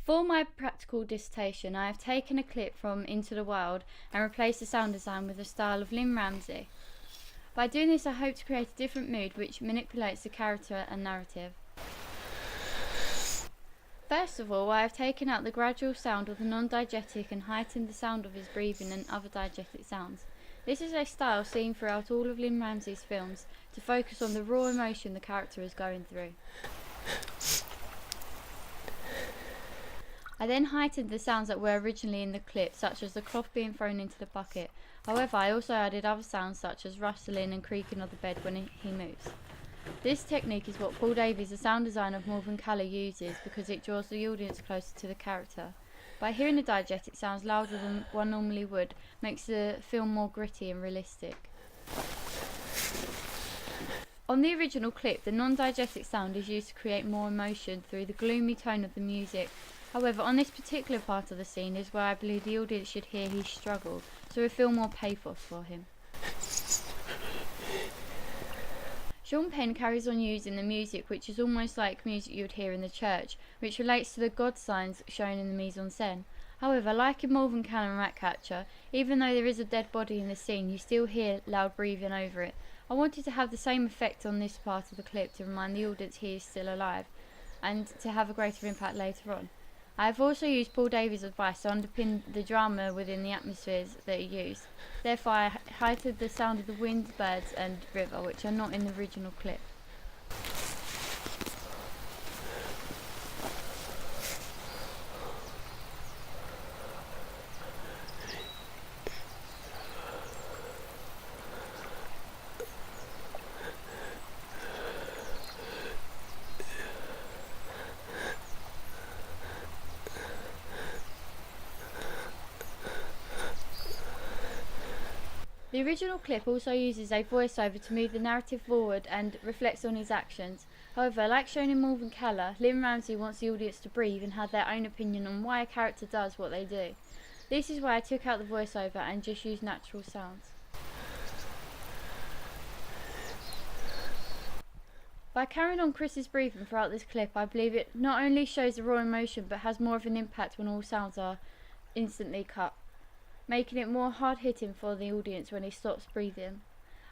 For my practical dissertation, I have taken a clip from Into the Wild and replaced the sound design with the style of Lynne Ramsay. By doing this, I hope to create a different mood which manipulates the character and narrative. First of all, I have taken out the gradual sound of the non-diegetic and heightened the sound of his breathing and other diegetic sounds. This is a style seen throughout all of Lynne Ramsay's films to focus on the raw emotion the character is going through. I then heightened the sounds that were originally in the clip, such as the cloth being thrown into the bucket. However, I also added other sounds such as rustling and creaking of the bed when he moves. This technique is what Paul Davies, the sound designer of Morven Caller, uses because it draws the audience closer to the character. By hearing the diegetic sounds louder than one normally would, makes the film more gritty and realistic. On the original clip, the non-diegetic sound is used to create more emotion through the gloomy tone of the music. However, on this particular part of the scene is where I believe the audience should hear his struggle, so we feel more pathos for him. Sean Penn carries on using the music, which is almost like music you would hear in the church, which relates to the God signs shown in the mise-en-scène. However, like in Morven Caller and Ratcatcher, even though there is a dead body in the scene, you still hear loud breathing over it. I wanted to have the same effect on this part of the clip to remind the audience he is still alive, and to have a greater impact later on. I have also used Paul Davies' advice to underpin the drama within the atmospheres that he used. Therefore, I heightened the sound of the wind, birds and river, which are not in the original clip. The original clip also uses a voiceover to move the narrative forward and reflects on his actions. However, like shown in Morven Caller, Lynne Ramsay wants the audience to breathe and have their own opinion on why a character does what they do. This is why I took out the voiceover and just used natural sounds. By carrying on Chris's breathing throughout this clip, I believe it not only shows the raw emotion but has more of an impact when all sounds are instantly cut, making it more hard-hitting for the audience when he stops breathing.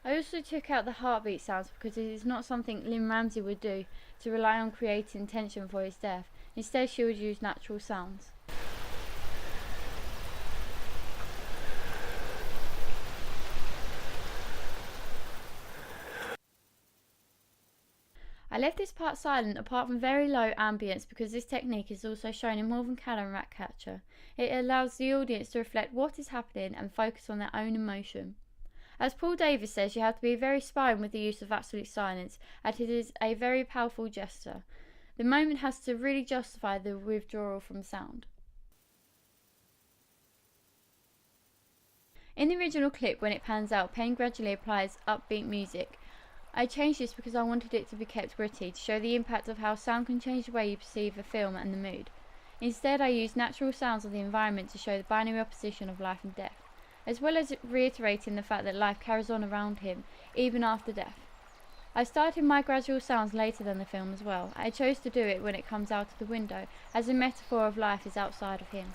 I also took out the heartbeat sounds because it is not something Lynne Ramsay would do to rely on creating tension for his death. Instead, she would use natural sounds. I left this part silent apart from very low ambience because this technique is also shown in Morven Caller and Ratcatcher. It allows the audience to reflect what is happening and focus on their own emotion. As Paul Davies says, you have to be very sparing with the use of absolute silence, as it is a very powerful gesture. The moment has to really justify the withdrawal from sound. In the original clip, when it pans out, Penn gradually applies upbeat music. I changed this because I wanted it to be kept gritty, to show the impact of how sound can change the way you perceive a film and the mood. Instead, I used natural sounds of the environment to show the binary opposition of life and death, as well as reiterating the fact that life carries on around him, even after death. I started my gradual sounds later than the film as well. I chose to do it when it comes out of the window, as the metaphor of life is outside of him.